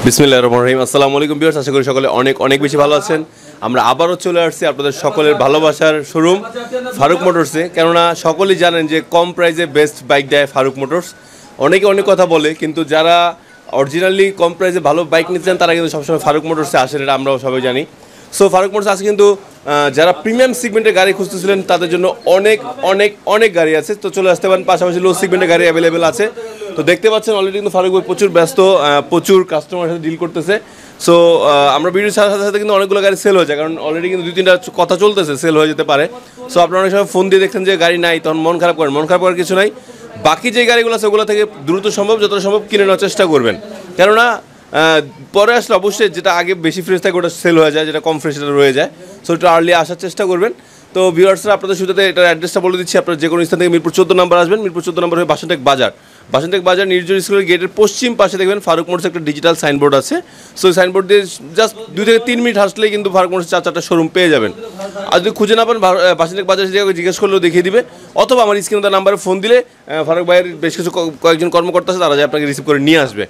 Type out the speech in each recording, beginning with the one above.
বিসমিল্লাহির রহমানির রহিম। আসসালামু আলাইকুম ভিউয়ার্স, আশা করি সকলে অনেক অনেক বেশি ভালো আছেন। আমরা আবারও চলে আসছি আপনাদের সকলের ভালোবাসার শোরুম ফারুক মোটরসে। কেননা সকলেই জানেন যে কম প্রাইসে বেস্ট বাইক দেয় ফারুক মোটরস। অনেকে অনেক কথা বলে, কিন্তু যারা অরিজিনালি কম প্রাইসে ভালো বাইক নিতে চান তারা কিন্তু সবসময় ফারুক মোটরসে আসেন, এটা আমরাও সবাই জানি। সো ফারুক মোটরস আছে কিন্তু যারা প্রিমিয়াম সেগমেন্টের গাড়ি খুঁজতেছিলেন তাদের জন্য অনেক অনেক অনেক গাড়ি আছে, তো চলে আসতে পারেন। পাশাপাশি লো সেগমেন্টের গাড়ি অ্যাভেলেবেল আছে। তো দেখতে পাচ্ছেন অলরেডি কিন্তু ফারুক ভাই প্রচুর ব্যস্ত, প্রচুর কাস্টমারের সাথে ডিল করতেছে। সো আমরা ভিডিওর সাথে সাথে কিন্তু অনেকগুলো গাড়ি সেল হয়ে যায়, কারণ অলরেডি কিন্তু 2-3টা কথা চলতেছে, সেল হয়ে যেতে পারে। সো আপনারা অনেক সময় ফোন দিয়ে দেখছেন যে গাড়ি নাই, তখন মন খারাপ করেন। মন খারাপ করার কিছু নাই, বাকি যে গাড়িগুলো আছে ওগুলো থেকে দ্রুত সম্ভব যতটা সম্ভব কিনে নেওয়ার চেষ্টা করবেন। কেননা পরে আসলে অবশ্যই যেটা আগে বেশি ফ্রেশ থাকে ওটা সেল হয়ে যায়, যেটা কম ফ্রেশ এটা রয়ে যায়। সো একটু আর্লি আসার চেষ্টা করবেন। তো ভিউয়ার্সরা আপনাদের শুরুতে এটার অ্যাড্রেসটা বলে দিচ্ছি। আপনারা যে কোনো স্থান থেকে মিরপুর 14 নম্বর আসবেন। মিরপুর 14 নম্বর হয়ে বাসানটেক বাজার। বাসানটেক বাজার নির্জন স্কুলের গেটের পশ্চিম পাশে দেখবেন ফারুক মোটরস একটা ডিজিটাল সাইনবোর্ড আছে। সো এই সাইনবোর্ড দিয়ে জাস্ট 2 থেকে 3 মিনিট হাসলেই কিন্তু ফারুক মোটরস 4-4টা শোরুম পেয়ে যাবেন। আর যদি খুঁজে না পান বাসানটেক বাজারে জিজ্ঞেস করলেও দেখিয়ে দিবে, অথবা আমার স্ক্রিনে তার নাম্বারে ফোন দিলে ফারুক ভাইয়ের বেশ কিছু কয়েকজন কর্মকর্তা আছে, তারা যে আপনাকে রিসিভ করে নিয়ে আসবে।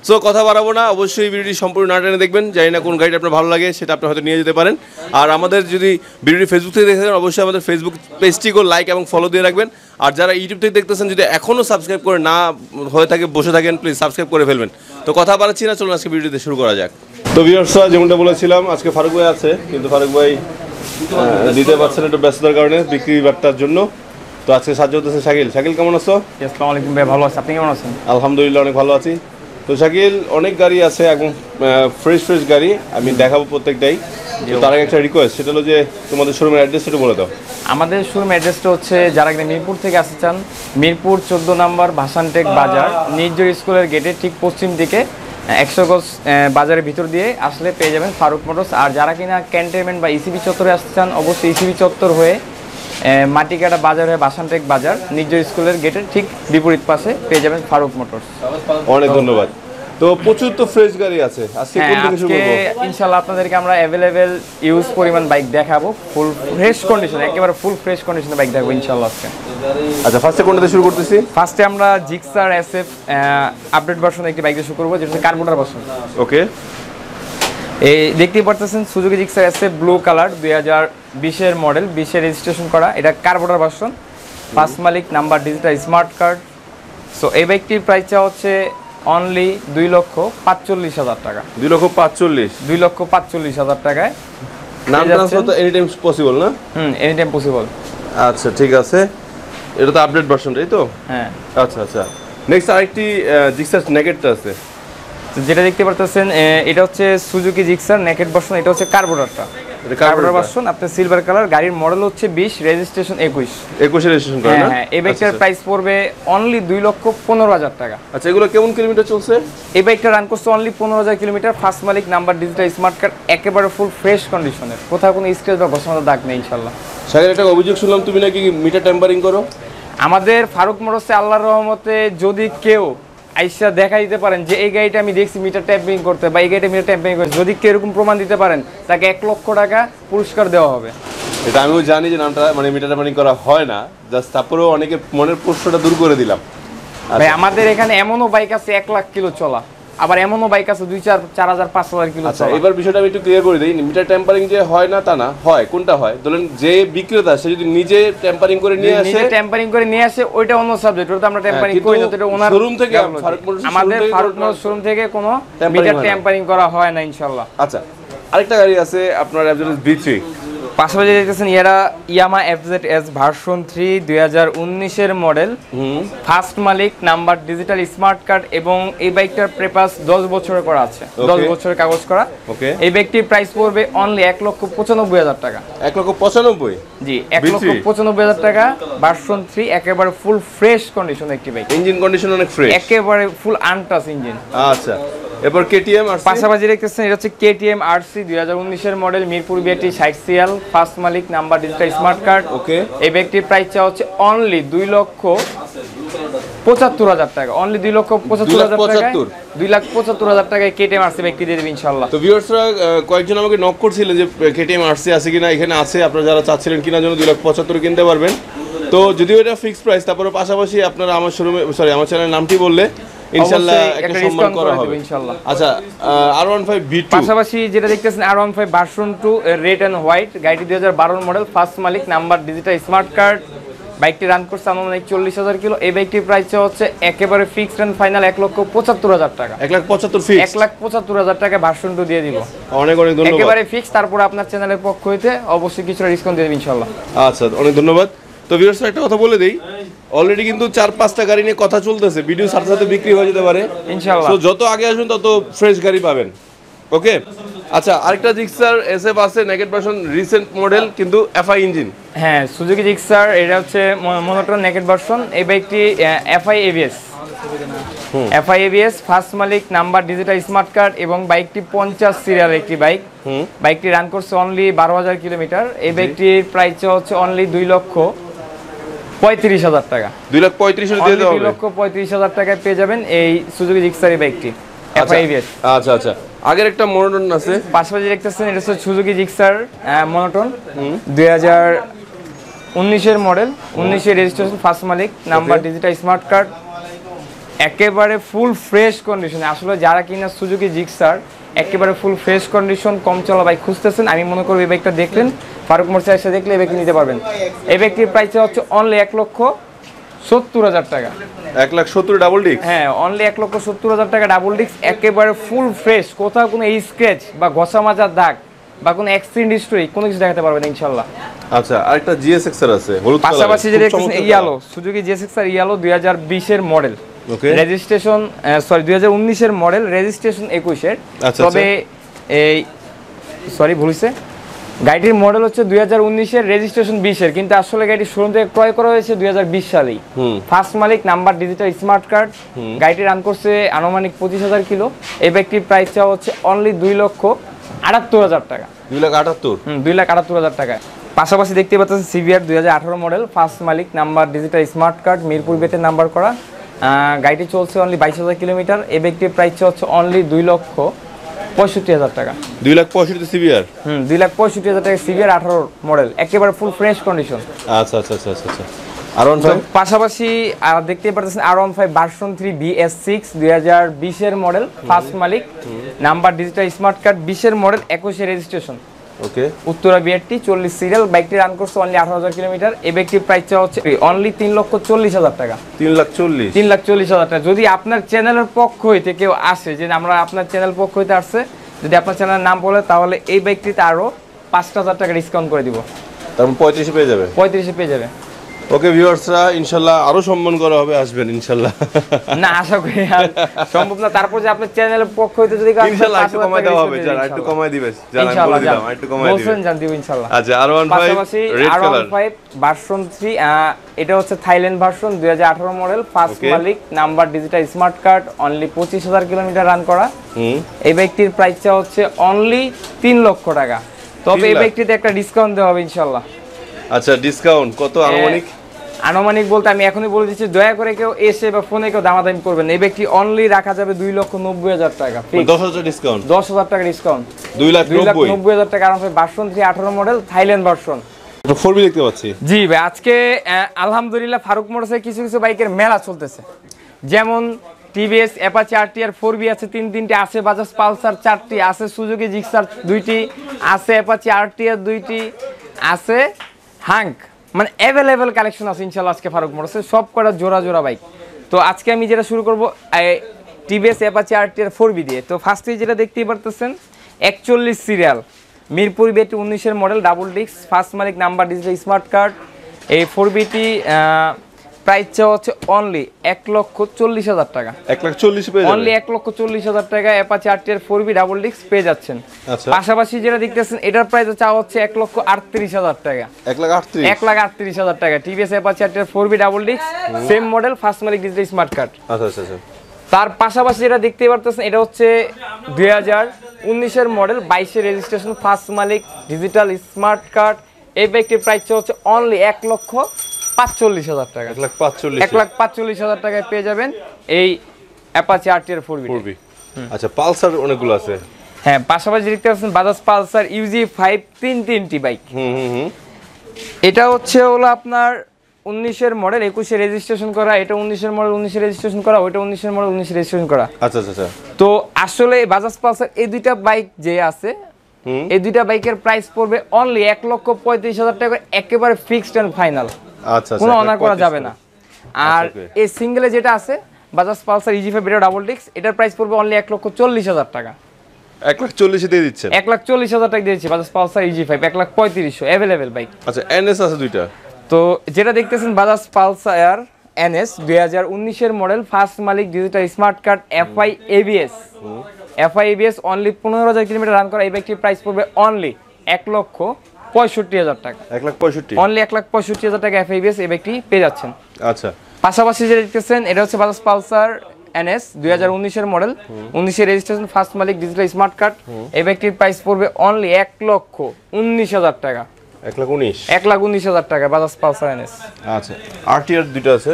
সো কথা বাড়াবো না, অবশ্যই ভিডিওটি সম্পূর্ণ না টেনে দেখবেন। জানি না কোন গাড়িটা আপনার ভালো লাগে, সেটা আপনি হয়তো নিয়ে যেতে পারেন। আর আমাদের যদি ভিডিওটি ফেসবুক থেকে দেখতে চান অবশ্যই আমাদের ফেসবুক পেজটিকে লাইক এবং ফলো দিয়ে রাখবেন। আর যারা ইউটিউব থেকে দেখতেছেন যদি এখনও সাবস্ক্রাইব করে না হয়ে থাকে বসে থাকেন, প্লিজ সাবস্ক্রাইব করে ফেলবেন। তো কথা বাড়াচ্ছি না, চলুন আজকে ভিডিওতে শুরু করা যাক। তো ভিউয়ার্সরা যেমনটা বলেছিলাম আজকে ফারুক ভাই আছে, কিন্তু ফারুক ভাই দিতে পারছেন একটু ব্যস্ততার কারণে বিক্রি বার্তার জন্য। তো আজকে সাহায্য করতেছে শাকিল। শাকিল কেমন আছো? আসসালামু আলাইকুম ভাই, ভালো আছি। আপনি কেমন আছেন? আলহামদুলিল্লাহ অনেক ভালো আছি। তো শাকিল, অনেক গাড়ি আছে এবং ফ্রেশ গাড়ি আমি দেখাবো প্রত্যেকটাই। তো তার আগে একটা রিকোয়েস্ট, সেটা হলো যে তোমাদের শোরুমের অ্যাড্রেসটা একটু বলে দাও। আমাদের শোরুম অ্যাড্রেসটা হচ্ছে, যারা কিনা মিরপুর থেকে আসতে চান, মিরপুর 14 নম্বর ভাসানটেক বাজার নির্জন স্কুলের গেটের ঠিক পশ্চিম দিকে 100 গজ বাজারের ভিতর দিয়ে আসলে পেয়ে যাবেন ফারুক মোটরস। আর যারা কিনা ক্যান্টনমেন্ট বা ইসিবি চত্বরে আসতে চান অবশ্যই ইসিবি চত্বর হয়ে মাটিকাটা বাজার হয়ে বাসানটেক বাজার নির্জন স্কুলের গেটের ঠিক বিপরীত পাশে পেয়ে যাবেন ফারুক মোটরস। অনেক ধন্যবাদ। তো প্রচুর তো ফ্রেশ গাড়ি আছে, আজকে কোন থেকে শুরু করব? ইনশাআল্লাহ আপনাদেরকে আমরা अवेलेबल ইউজ পরিমাণ বাইক দেখাবো, ফুল ফ্রেশ কন্ডিশন, একেবারে ফুল ফ্রেশ কন্ডিশনে বাইক দেখাবো ইনশাআল্লাহ আজকে। আচ্ছা, ফার্স্টে কোনটা দিয়ে শুরু করতেছি? ফার্স্টে আমরা GHOR SF আপডেট ভার্সন একটি বাইক দিয়ে শুরু করব, যেটা হচ্ছে কার্বোটার ভার্সন। ওকে, এই দেখতেই পাচ্ছেন Suzuki GHOR SF blue colour, 2020 এর মডেল, 20 এর রেজিস্ট্রেশন করা। এটা কার্বোটার ভার্সন, ফার্স্ট মালিক, number digital smart card. So এই বাইকটির প্রাইসটা হচ্ছে অনলি 2,45,000 টাকা। 2,45,000 টাকায় নাম ট্রান্সফার তো এনি টাইম পসিবল না? Any time possible. আচ্ছা ঠিক আছে, এটা তো আপডেট ভার্সন তাই তো? হ্যাঁ। আচ্ছা আচ্ছা, নেক্সট আরেকটি GHOR নেকেটটা আছে, যেটা দেখতে পারতেছেন এটা হচ্ছে সুজুকি GHOR নেকেট ভার্সন। এটা হচ্ছে কার্বোরেটরটা, কার্বোরেটর ভার্সন, আপনার সিলভার কালার। গাড়ির মডেল হচ্ছে 20, রেজিস্ট্রেশন 21 এর রেজিস্ট্রেশন করা না? হ্যাঁ। এই বাইকটার প্রাইস পড়বে অনলি 2,15,000 টাকা। আচ্ছা, এগুলো কেমন কিলোমিটার চলছে? এই বাইকটা রান করছে অনলি 15,000 কিলোমিটার। ফার্স্ট মালিক, নাম্বার ডিজিটাল স্মার্ট কার্ড, একেবারে ফুল ফ্রেশ কন্ডিশনের, কোথাও কোনো স্ক্র্যাচ বা ঘষামাজার দাগ নেই ইনশাআল্লাহ। সাগর, একটা অভিযোগ শুনলাম তুমি নাকি মিটার টেম্পারিং করো? আমাদের ফারুক মোটরসে আল্লাহর রহমতে যদি কেউ আইসা দেখা দিতে পারেন যে এই গাড়িটা আমি দেখছি মিটার ট্যাম্পারিং করতে, বা এই গাড়িটা মিটার ট্যাম্পারিং করতে, যদি কেউ এরকম প্রমাণ দিতে পারেন তাকে 1 লক্ষ টাকা পুরস্কার দেওয়া হবে। এটা আমিও জানি যে নামটা মানে মিটার ট্যাম্পারিং করা হয় না, জাস্ট তারপরেও অনেকের মনের প্রশ্নটা দূর করে দিলাম। ভাই আমাদের এখানে এমনও বাইক আছে 1 লাখ কিলো চলা, আবার এমনও বাইক আছে 2-4,000-5,000 কিলো চলা। এবার বিষয়টা আমি একটু ক্লিয়ার করে দিই। মিটার টেম্পারিং যে হয় না তা না, হয়। কোনটা হয়? ধরেন যে বিক্রেতা সে যদি নিজে টেম্পারিং করে নিয়ে আসে, ওইটা অন্য সাবজেক্ট, ওটা আমরা টেম্পারিং করি না। এটা ওনার শোরুম থেকে, আমাদের ফারুক মোটরস শোরুম থেকে কোনো মিটার টেম্পারিং করা হয় না ইনশাআল্লাহ। আচ্ছা, আরেকটা গাড়ি আছে আপনার অ্যাভজেস B3, পাশাপাশি দেখতেছেন ইয়ামা FZS ভার্সন 3, 2019 এর মডেল, ফার্স্ট মালিক, নাম্বার ডিজিটাল স্মার্ট কার্ড, এবং এই বাইকটার পেপারস 10 বছরের করা আছে, 10 বছরের কাগজ করা। ওকে, এই বাইকটির প্রাইস পড়বে অনলি 1,95,000 টাকা। 1,95,000? জি, 1,95,000 টাকা। ভার্সন 3, একেবারে ফুল ফ্রেশ কন্ডিশন একটি বাইক, ইঞ্জিন কন্ডিশন অনেক ফ্রেশ, একেবারে ফুল আনটাচ ইঞ্জিন। আচ্ছা, এরপর KTM RC, পাশাপাশি দেখতেছেন এটা হচ্ছে KTM RC 2019 এর model, Mirpur BRT 60 CL, first মালিক, number digital smart card. Okay, এই ব্যক্তির প্রাইসটা হচ্ছে অনলি 2,75,000 টাকা। অনলি 2,75,000 টাকা, 2,75,000 টাকায় KTM RC ব্যক্তি দিয়ে দেবে ইনশাআল্লাহ। তো ভিউয়ার্সরা কয়েকজন আমাকে নক করছিলেন যে KTM RC আছে কিনা, এখানে আছে। আপনারা যারা চাচ্ছিলেন কিনা জন্য 2,75,000 কিনতে পারবেন। তো যদিও এটা ফিক্সড প্রাইস, তারপরে পাশাপাশি আপনারা আমার শোরুমে, আমার চ্যানেলের নামটি বললে ইনশাআল্লাহ অবশ্যই একটা একটা সম্মান ডিসকাউন্ট করা করে হবে দেব ইনশাআল্লাহ। আচ্ছা R15 V2 পাশাপাশি যেটা দেখতেছেন R15 version 2 red and white, গাড়িটি 2012 মডেল, ফার্স্ট মালিক, নাম্বার ডিজিটাল স্মার্ট কার্ড, বাইকটি রান করছে আনুমানিক 40,000 কিলো। এই বাইকটির প্রাইস হচ্ছে একেবারে ফিক্সড এন্ড ফাইনাল 1,75,000 টাকা। 1,75,000 ফিক্স, 1,75,000 টাকা ভার্সন 2 দিয়ে দিব। অনেক অনেক ধন্যবাদ। একেবারে ফিক্স, তারপর আপনার চ্যানেলের পক্ষ হইতে অবশ্যই কিছুটা ডিসকাউন্ট দিয়ে দেব ইনশাআল্লাহ। আচ্ছা অনেক ধন্যবাদ। তো ভিউয়ার্স একটা কথা বলে দেই, অলরেডি কিন্তু 4-5টা গাড়ি নিয়ে কথা চলতেছে, ভিডিও সাথে সাথে বিক্রি হয়ে যেতে পারে ইনশাআল্লাহ। তো যত আগে আসবেন তত ফ্রেশ গাড়ি পাবেন। ওকে আচ্ছা, আরেকটা জিক্সার এসএফ আছে নেকেড ভার্সন, রিসেন্ট মডেল কিন্তু এফআই ইঞ্জিন। হ্যাঁ, সুজুকি জিক্সার, এটা হচ্ছে মনোটন নেকেড ভার্সন। এই বাইকটি FI ABS, FI ABS, first মালিক, নাম্বার ডিজিটাল স্মার্ট কার্ড এবং বাইকটি 50 সিরিয়াল একটি বাইক। বাইকটি রান করছে অনলি 12,000 কিলোমিটার। এই বাইকটির প্রাইস হচ্ছে অনলি 2,35,000 টাকা। 2,35,000 দিয়ে দেওয়া হবে। 2,35,000 টাকায় পেয়ে যাবেন এই সুজুকি জিক্সার এই বাইকটি এফআই এবিএস। আচ্ছা আচ্ছা, আগের একটা মনোটন আছে পাশাপাশি দেখতেছেন এটা হচ্ছে Suzuki Gixxer monotone 2019 model, 19 registration, first মালিক, নাম্বার ডিজিটাল স্মার্ট কার্ড, একেবারে ফুল ফ্রেশ কন্ডিশনে। আসলে যারা কিনা সুজুকি জিক্সার একেবারে ফুল ফ্রেশ কন্ডিশন কম চলা বাইক খুঁজতেছেন, আমি মনে করি এই বাইকটা দেখলেন, ফারুক মোটরসে এসে দেখলে এই বাইকটি নিতে পারবেন। এই বাইকটির প্রাইস হচ্ছে অনলি 1,70,000 টাকা। 1,70,000 ডাবল ডিস্ক? হ্যাঁ, অনলি 1,70,000 টাকা ডাবল ডিস্ক, একেবারে ফুল ফ্রেশ, কোথাও কোনো স্ক্র্যাচ বা ঘষা মাজার দাগ বা কোনো অ্যাক্সিডেন্ট হিস্টরি কোনো কিছু দেখাতে পারবেন ইনশাআল্লাহ। আচ্ছা, আরেকটা জিএসএক্সআর আছে হলুদ কালার, পাশাপাশি যেটা দেখতেছেন ইয়ালো, সুজুকি জিএসএক্সআর ইয়ালো 2020 এর মডেল, রেজিস্ট্রেশন 2019 এর মডেল, রেজিস্ট্রেশন 21 এর। তবে এই ভুল হইছে, গাড়িটির মডেল হচ্ছে 2019 এর, রেজিস্ট্রেশন 20 এর, কিন্তু আসলে গাড়িটি শোরুম থেকে ক্রয় করা হয়েছে 2020 সালেই। ফার্স্ট মালিক, নাম্বার ডিজিটাল স্মার্ট কার্ড, গাড়িটি রান করছে আনুমানিক 25,000 কিলো। এই বাইকটির প্রাইস হচ্ছে অনলি 2,78,000 টাকা। 2,78,000? 2,78,000 টাকা। পাশাপাশি দেখতে পাচ্ছেন সিভিআর 2018 মডেল, ফার্স্ট মালিক, number digital smart card, Mirpur বেতে নাম্বার করা, গাড়িটি চলছে অনলি 22,000 কিলোমিটার। এই বাইকটির প্রাইস হচ্ছে অনলি 2,65,000 টাকা। 2,65,000 সিভিআর? 2,65,000 টাকা সিভিআর 18 মডেল, একেবারে ফুল ফ্রেশ কন্ডিশন। আচ্ছা আচ্ছা আচ্ছা আচ্ছা। R15 পাশাপাশি দেখতে পাচ্ছেন R15 ভার্সন 3 BS6 2020 এর মডেল, ফার্স্ট মালিক, নাম্বার ডিজিটাল স্মার্ট কার্ড, 20 এর মডেল, 21 এর রেজিস্ট্রেশন। ওকে, উত্তরা বিআরটি 40 সিরিয়াল, বাইকটি রান করছে অনলি 18,000 কিলোমিটার। এই বাইকটির প্রাইস হচ্ছে অনলি 3,40,000 টাকা। 3,40,000 টাকা। যদি আপনার চ্যানেলের পক্ষ হইতে কেউ আসে, যে আমরা আপনার চ্যানেল পক্ষ হইতে আসছে, যদি আপনার চ্যানেলের নাম বলে, তাহলে এই বাইকটিতে আরো 5,000 টাকা ডিসকাউন্ট করে দিব। তারপর 35 পেয়ে যাবে। 35 পেয়ে যাবে। ওকে ভিউয়ার্সরা, ইনশাআল্লাহ আরো সম্মান করা হবে, আসবেন ইনশাআল্লাহ। না, আশা করি সম্ভব না, তারপর যে আপনার চ্যানেলের পক্ষ হইতে যদি ইনশাআল্লাহ একটু কমাই দেওয়া হবে, যারা একটু কমাই দিবে, যারা বলে দিলাম একটু কমাই দিবে, বলছেন জান দিব ইনশাআল্লাহ। আচ্ছা, R15 red colour, R15 version 3, এটা হচ্ছে থাইল্যান্ড ভার্সন 2018 মডেল, ফার্স্ট মালিক, number digital smart card, only 25,000 kilometre run করা। এই বাইকটির প্রাইসটা হচ্ছে অনলি 3 লক্ষ টাকা। তবে এই বাইকটিতে একটা ডিসকাউন্ট দেওয়া হবে ইনশাআল্লাহ। আচ্ছা, ডিসকাউন্ট কত আনুমানিক? আনুমানিক বলতে আমি এখনই বলে দিচ্ছি, দয়া করে কেউ এসে বা ফোনে কেউ দামাদামি করবেন। এই ব্যক্তি অনলি রাখা যাবে 2,90,000 টাকা, 10,000 ডিসকাউন্ট, 10,000 টাকা ডিসকাউন্ট, 2,90,000 টাকা। আর ভার্সন 3 18 মডেল, থাইল্যান্ড ভার্সন। এটা 4B দেখতে পাচ্ছি। জি ভাই, আজকে আলহামদুলিল্লাহ ফারুক মোটরসে কিছু কিছু বাইকের মেলা চলতেছে, যেমন টিভিএস অ্যাপাচি আরটিআর 4B আছে 3টি, আছে বাজাজ পালসার 4টি, আছে সুজুকি জিক্সার 2টি, আছে অ্যাপাচি আরটিআর 2টি, আছে হাঙ্ক, মানে অ্যাভেলেবেল কালেকশন আছে ইনশাআল্লাহ আজকে ফারুক মোটরসে, সব কটা জোড়া জোড়া বাইক। তো আজকে আমি যেটা শুরু করব টিভিএস অ্যাপাচি আরটিআর 4B দিয়ে। তো ফার্স্টে যেটা দেখতেই পারতেছেন 41 সিরিয়াল, মিরপুর বেটি 19 এর মডেল, ডাবল ডিস্ক, ফার্স্ট মালিক, নাম্বার ডিজিটাল স্মার্ট কার্ড। এই 4Bটি প্রাইস হচ্ছে অনলি 1,40,000 টাকা। 1,40,000 পেয়ে যাবেন, অনলি 1,40,000 টাকা Apache RTR 4B double disk পেয়ে যাচ্ছেন। আচ্ছা, পাশাপাশি যেটা দেখতেছেন এটার প্রাইস চাওয়া হচ্ছে 1,38,000 টাকা। 1,38,000 টাকা TVS Apache RTR 4B double disc, same model, first মালিক, ডিজিটাল স্মার্ট কার্ড। আচ্ছা আচ্ছা আচ্ছা। তার পাশাপাশি যেটা দেখতে পারতেছেন এটা হচ্ছে 2019 এর মডেল, 22 এর রেজিস্ট্রেশন, ফার্স্ট মালিক, ডিজিটাল স্মার্ট কার্ড। এই বাইকটির প্রাইস হচ্ছে অনলি 1,45,000 টাকা। 1,45,000 টাকায় পেয়ে যাবেন এই অ্যাপাচি আরটিআর 4B। আচ্ছা, পালসার অনেকগুলো আছে। হ্যাঁ, পাশাপাশি দেখতে পাচ্ছেন বাজাজ পালসার ইউজি 5 তিনটি বাইক। এটা হচ্ছে হলো আপনার 19-এর মডেল 21-এ রেজিস্ট্রেশন করা, এটা 19-এর মডেল 19-এ রেজিস্ট্রেশন করা, ওইটা 19-এর মডেল 19-এ রেজিস্ট্রেশন করা। আচ্ছা আচ্ছা আচ্ছা। তো আসলে বাজাজ পালসার এই দুইটা বাইক যে আছে, এই দুইটা বাইকের প্রাইস পড়বে অনলি 1,35,000 টাকা, একেবারে ফিক্সড এন্ড ফাইনাল। আচ্ছা, কোনো অনার করা যাবে না। আর এই সিঙ্গেলে যেটা আছে বাজাজ পালসার ইজি5 এটা ডাবল ডিস্ক, এটার প্রাইস পড়বে অনলি 1,40,000 টাকা। 1,40,000 দিয়ে দিচ্ছেন? 1,40,000 টাকা দিয়েছি বাজাজ পালসার ইজি5, 1,35,000 अवेलेबल বাইক। আচ্ছা, এনএস আছে দুইটা। তো যেটা দেখতেছেন বাজাজ পালসার এনএস 2019 এর মডেল, ফার্স্ট মালিক, digital smart card, FI ABS, only 15,000 kilometre run করা। এই বাইকটির প্রাইস পড়বে অনলি 1,65,000 টাকা। 1,65,000 অনলি 1,65,000 টাকা এফআই এবিএস এই বাইকটি পেয়ে যাচ্ছেন। আচ্ছা, পাশাপাশি যেটা দেখতেছেন এটা হচ্ছে বাজাজ পালসার এনএস 2019 এর মডেল, 19 এর রেজিস্ট্রেশন, ফার্স্ট মালিক, ডিজিটাল স্মার্ট কার্ড। এই বাইকটির প্রাইস পড়বে অনলি 1,19,000 টাকা। 1,19,000 টাকা বাজাজ পালসার এনএস। আচ্ছা, আরটিআর দুইটা আছে।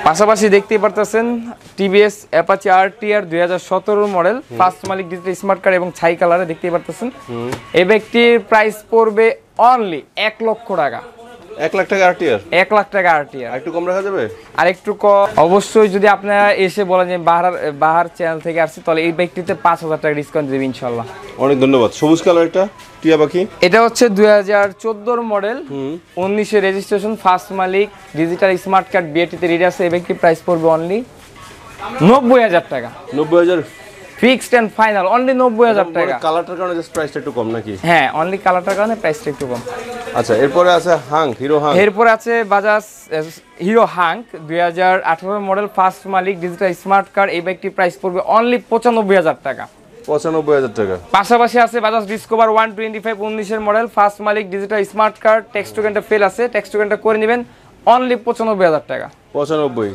পাশাপাশি দেখতেই পারতেছেন TVS Apache RTR 2017 model, first মালিক, ডিজিটাল স্মার্ট কার্ড এবং ছাই কালারে দেখতেই পারতেছেন। এই বাইকটির প্রাইস পড়বে অনলি 1 লক্ষ টাকা। 1 লাখ টাকা আরটিআর? 1 লাখ টাকা আরটিআর। একটু কম রাখা যাবে? আর একটু অবশ্যই যদি আপনারা এসে বলেন যে বাহার চ্যানেল থেকে আসছি, তাহলে এই বাইকটিতে 5,000 টাকা ডিসকাউন্ট দেব ইনশাআল্লাহ। অনেক ধন্যবাদ। সবুজ কালার একটা টিয়া পাখি, এটা হচ্ছে 2014 মডেল, 19 এর রেজিস্ট্রেশন, ফার্স্ট মালিক, ডিজিটাল স্মার্ট কার্ড, বিএটিতে রিড আছে। এই বাইকটির প্রাইস পড়বে অনলি 90,000 টাকা। 90,000 ফিক্সড এন্ড ফাইনাল, অনলি 90,000 টাকা। কালারটার কারণে জাস্ট প্রাইসটা একটু কম নাকি? হ্যাঁ, অনলি কালারটার কারণে প্রাইসটা একটু কম। আচ্ছা, এরপরে আছে হিরো হাঙ্ক। এরপরে আছে Bajaj Hero Hunk 2018 model, first মালিক, ডিজিটাল স্মার্ট কার্ড। এই বাইকটির প্রাইস পড়বে অনলি 95,000 টাকা। 95,000 টাকা। পাশাপাশি আছে বাজাজ ডিসকভার 125 19 এর মডেল, ফার্স্ট মালিক, ডিজিটাল স্মার্ট কার্ড, টেক্সট টোকেনটা ফেল আছে, টেক্সট টোকেনটা করে নেবেন, অনলি 95,000 টাকা। 95।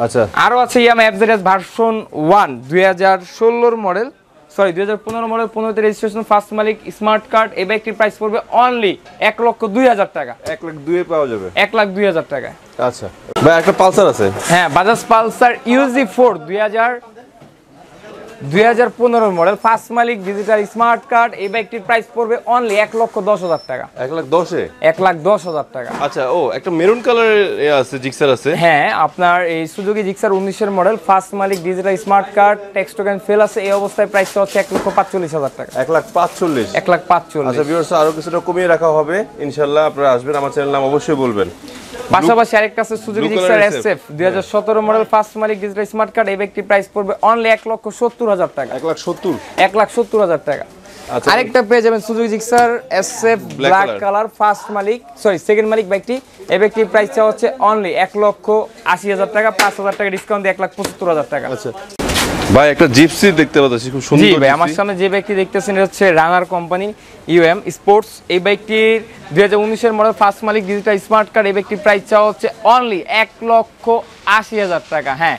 আচ্ছা, আরো আছে Yamaha FZS version 1 2016 model, sorry 2015 model, 15 তে রেজিস্ট্রেশন, ফার্স্ট মালিক, স্মার্ট কার্ড। এই বাইকটির প্রাইস পড়বে অনলি 1,02,000 টাকা। 1,02,000 পাওয়া যাবে? 1,02,000 টাকা। আচ্ছা ভাই, একটা পালসার আছে। হ্যাঁ, বাজাজ পালসার ইউজি4 2015 মডেল, ফার্স্ট মালিক, ডিজিটাল স্মার্ট কার্ড। এই বাইকটির প্রাইস পড়বে অনলি 1,10,000 টাকা। 1,10,000? 1,10,000 টাকা। আচ্ছা, ও একটা মেরুন কালারের আছে, জিক্সার আছে। হ্যাঁ, আপনার এই সুজুকি জিক্সার 19 এর মডেল, ফার্স্ট মালিক, digital smart card, tax token fail আছে। এই অবস্থায় প্রাইসটা হচ্ছে 1,45,000 টাকা। 1,45,000? 1,45,000। আচ্ছা ভিউয়ার্স, আরো কিছুটা কমিয়ে রাখা হবে ইনশাআল্লাহ। আপনারা আসবেন, আমার চ্যানেল নাম অবশ্যই বলবেন। পাশাপাশি আরেকটা আছে Suzuki Gixxer SF 2017 model, first মালিক, ডিজিটাল স্মার্ট কার্ড। এই বাইকটির প্রাইস পড়বে অনলি 1,70,000 টাকা। 1,70,000? 1,70,000 টাকা। আরেকটা পেয়ে যাবেন Suzuki Gixxer SF black colour, first মালিক, সরি সেকেন্ড মালিক বাইকটি। এই বাইকটির প্রাইসটা হচ্ছে অনলি 1,80,000 টাকা, 5,000 টাকা ডিসকাউন্ট দিয়ে 1,75,000 টাকা। আচ্ছা ভাই, একটা জিপসি দেখতে পাচ্ছি, খুব সুন্দর। জি ভাই, আমার সামনে যে বাইকটি দেখতেছেন এটা হচ্ছে রানার কোম্পানি ইউএম স্পোর্টস। এই বাইকটির 2019 এর মডেল, ফার্স্ট মালিক, ডিজিটাল স্মার্ট কার্ড। এই বাইকটির প্রাইস চাওয়া হচ্ছে অনলি 1,80,000 টাকা। হ্যাঁ,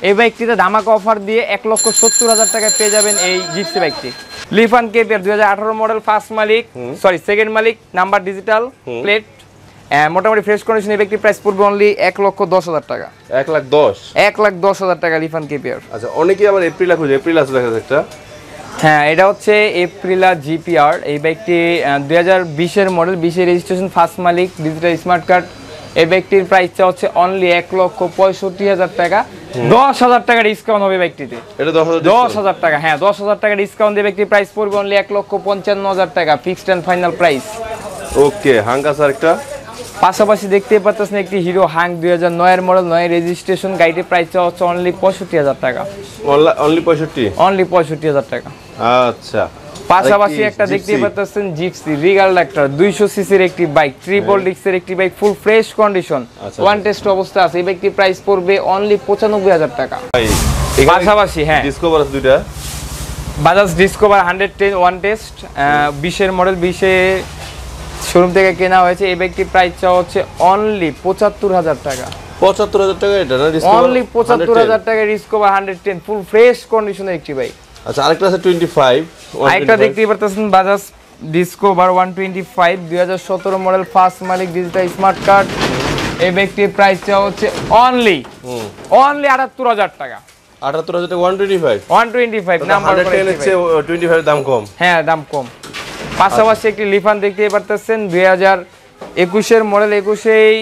এই বাইকটিতে ধামাকা অফার দিয়ে 1,70,000 টাকায় পেয়ে যাবেন এই জিপসি বাইকটি। লিফান কেপিআর 2018 মডেল, ফার্স্ট মালিক, সরি সেকেন্ড মালিক, নাম্বার ডিজিটাল প্লেট, মোটামুটি ফ্রেশ কন্ডিশন। এই ব্যক্তির প্রাইস পড়বে অনলি 1,10,000 টাকা। 1,10,000? 1,10,000 টাকা লিফান কেপিআর। আচ্ছা, অনেকেই আবার এপ্রিলা খুঁজে, এপ্রিলা আছে দেখা যাচ্ছে একটা। হ্যাঁ, এটা হচ্ছে এপ্রিলা জিপিআর। এই বাইকটি 2020 এর মডেল, 20 এর রেজিস্ট্রেশন, ফার্স্ট মালিক, ডিজিটাল স্মার্ট কার্ড। এই বাইকটির প্রাইসটা হচ্ছে অনলি 1,65,000 টাকা। 10,000 টাকা ডিসকাউন্ট হবে বাইকটিতে। এটা 10,000 টাকা। হ্যাঁ, 10,000 টাকা ডিসকাউন্ট দিয়ে ব্যক্তির প্রাইস পড়বে অনলি 1,55,000 টাকা, fixed and final price. Okay, Hunk আছে আরেকটা। পাশাপাশি দেখতেই পাচ্ছেন একটি হিরো হাঙ্ক 2009 এর মডেল, 9 রেজিস্ট্রেশন। গাড়িটির প্রাইসটা হচ্ছে অনলি 65,000 টাকা। অনলি 65? অনলি 65,000 টাকা। আচ্ছা, পাশাপাশি একটা দেখতেই পাচ্ছেন জিপসি রিগাল ডাক্তার 200 সিসির একটি বাইক, ট্রিপল ডিস্কের একটি bike, full fresh condition, one test অবস্থা আছে। এই বাইকটির প্রাইস পড়বে অনলি 95,000 টাকা। পাশাপাশি হ্যাঁ, ডিসকভার আছে দুইটা, বাজাজ ডিসকভার 110 ওয়ান টেস্ট, 20 এর মডেল, 20 এ শোরুম থেকে কেনা হয়েছে। এই বাইকটির প্রাইসটা হচ্ছে অনলি 75,000 টাকা। 75,000 টাকা? এটা না ডিসকভার? অনলি 75,000 টাকা ডিসকভার 110 ফুল ফ্রেশ কন্ডিশনের একটি বাইক। আচ্ছা, আরেকটা আছে 25। আরেকটা দেখতেই পারতেছেন বাজাজ ডিসকভার 125 2017 মডেল, ফার্স্ট মালিক, ডিজিটাল স্মার্ট কার্ড। এই বাইকটির প্রাইসটা হচ্ছে অনলি 78,000 টাকা। 78,000 টাকা? 125? 125 নাম্বার করে 25 দাম কম। হ্যাঁ, দাম কম। পাশাপাশি একটি লিফান দেখতেই পারতেছেন 2021 এর মডেল, 21এই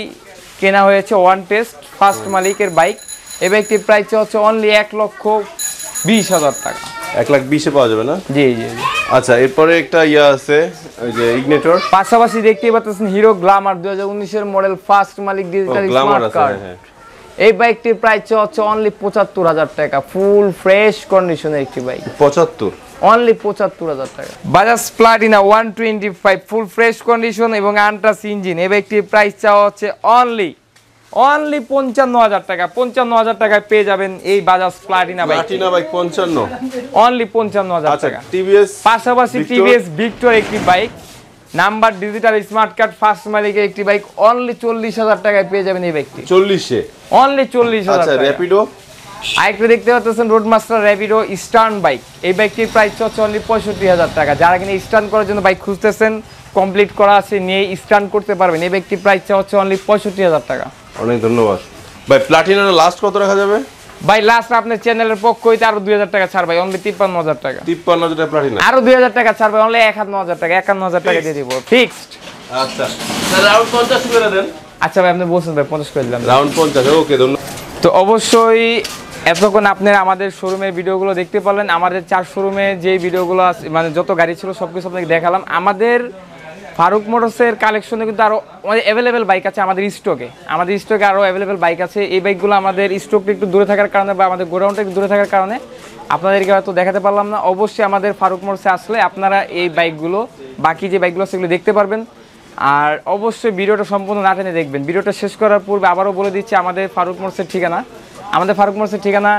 কেনা হয়েছে ওয়ান টেস্ট ফার্স্ট মালিকের বাইক। এই বাইকটির প্রাইস হচ্ছে অনলি 1,20,000 টাকা। 1,20,000 পাওয়া যাবে না? জি জি জি। আচ্ছা, এরপরে একটা ইয়া আছে ওই যে ইগনিটর, পাশাপাশি দেখতেই পাচ্ছেন হিরো গ্ল্যামার 2019 এর মডেল ফার্স্ট মালিক ডিজিটাল স্মার্ট কার্ড। এই বাইকটির প্রাইস হচ্ছে অনলি 75,000 টাকা, ফুল ফ্রেশ কন্ডিশনের একটি বাইক। 75, অনলি 75,000 টাকা। Bajaj Platina 125 full fresh condition এবং আনটাচ ইঞ্জিন। এই বাইকটির প্রাইস চাওয়া হচ্ছে অনলি 55,000 টাকা। 55,000 টাকায় পেয়ে যাবেন এই Bajaj Platina bike. Platina bike 55, only 55,000 টাকা। টিভিএস, পাশাপাশি টিভিএস ভিক্টর একটি bike, number digital smart card first মালিকের একটি বাইক। অনলি 40,000 টাকায় পেয়ে যাবেন এই বাইকটি। 40-এ? অনলি 40,000 আচ্ছা, টাকা। র‍্যাপিডো আরেকটা দেখতে পাচ্ছেন রোডমাস্টার র‍্যাপিডো স্টার্ন বাইক। এই বাইকটির প্রাইস হচ্ছে অনলি 65,000 টাকা। যারা কিনা স্টার্ন করার জন্য বাইক খুঁজতেছেন, কমপ্লিট করা আছে, নিয়ে স্টার্ন করতে পারবেন। এই বাইকটির প্রাইস হচ্ছে অনলি 65,000 টাকা। অনেক ধন্যবাদ ভাই। প্লাটিনার লাস্ট কত রাখা যাবে ভাই? লাস্ট আপনার চ্যানেলের পক্ষ হইতে আরো 2,000 টাকা ছাড় ভাই, অনলি 53,000 টাকা। 53,000 টাকা প্লাটিনা, আরো 2,000 টাকা ছাড় ভাই, অনলি 51,000 টাকা। 51,000 টাকা দিয়ে দিব ফিক্সড। আচ্ছা, স্যার রাউন্ড 50 করে দেন। আচ্ছা ভাই, আপনি বলছেন ভাই 50 করে দিলাম। রাউন্ড 50, ওকে ধন্যবাদ। তো অবশ্যই এতক্ষণ আপনারা আমাদের শোরুমের ভিডিওগুলো দেখতে পারলেন। আমাদের 4 শোরুমে যে ভিডিওগুলো আছে, মানে যত গাড়ি ছিল সব কিছু আপনাকে দেখালাম। আমাদের ফারুক মোটরসের কালেকশনে কিন্তু আরও অ্যাভেলেবেল বাইক আছে আমাদের স্টকে। আমাদের স্টকে আরও অ্যাভেলেবেল বাইক আছে। এই বাইকগুলো আমাদের স্টকটা একটু দূরে থাকার কারণে বা আমাদের গোডাউনটা একটু দূরে থাকার কারণে আপনাদেরকে হয়তো দেখাতে পারলাম না। অবশ্যই আমাদের ফারুক মোটরসে আসলে আপনারা এই বাইকগুলো, বাকি যে বাইকগুলো সেগুলো দেখতে পারবেন। আর অবশ্যই ভিডিওটা সম্পূর্ণ না টেনে দেখবেন। ভিডিওটা শেষ করার পূর্বে আবারও বলে দিচ্ছি আমাদের ফারুক মোটরসের ঠিকানা। আমাদের ফারুক মোটরসের ঠিকানা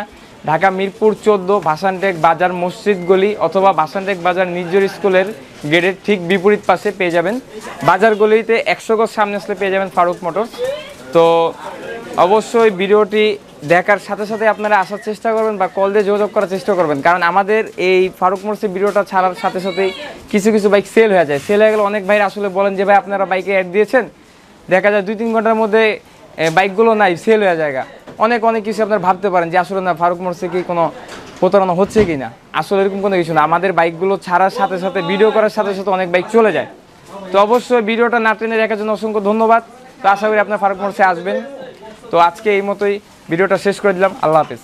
ঢাকা মিরপুর 14 ভাসানটেক বাজার মসজিদ গলি, অথবা ভাসানটেক বাজার নির্জর স্কুলের গেটের ঠিক বিপরীত পাশে পেয়ে যাবেন। বাজার গলিতে 100 গজ সামনে আসলে পেয়ে যাবেন ফারুক মোটরস। তো অবশ্যই ভিডিওটি দেখার সাথে সাথে আপনারা আসার চেষ্টা করবেন বা কল দিয়ে যোগাযোগ করার চেষ্টা করবেন, কারণ আমাদের এই ফারুক মোটরসের ভিডিওটা ছাড়ার সাথে সাথেই কিছু কিছু বাইক সেল হয়ে যায়। সেল হয়ে গেলে অনেক ভাই আসলে বলেন যে ভাই আপনারা বাইকে অ্যাড দিয়েছেন, দেখা যায় 2-3 ঘন্টার মধ্যে বাইকগুলো নাই, সেল হয়ে যায়। অনেক কিছু আপনারা ভাবতে পারেন যে আসলে না ফারুক মোটরসে কি কোনো প্রতারণা হচ্ছে কি না। আসলে এরকম কোনো কিছু না। আমাদের বাইকগুলো ছাড়ার সাথে সাথে, ভিডিও করার সাথে সাথে অনেক বাইক চলে যায়। তো অবশ্যই ভিডিওটা না টেনে দেখার জন্য অসংখ্য ধন্যবাদ। তো আশা করি আপনার ফারুক মোটরসে আসবেন। তো আজকে এই মতোই ভিডিওটা শেষ করে দিলাম। আল্লাহ হাফেজ।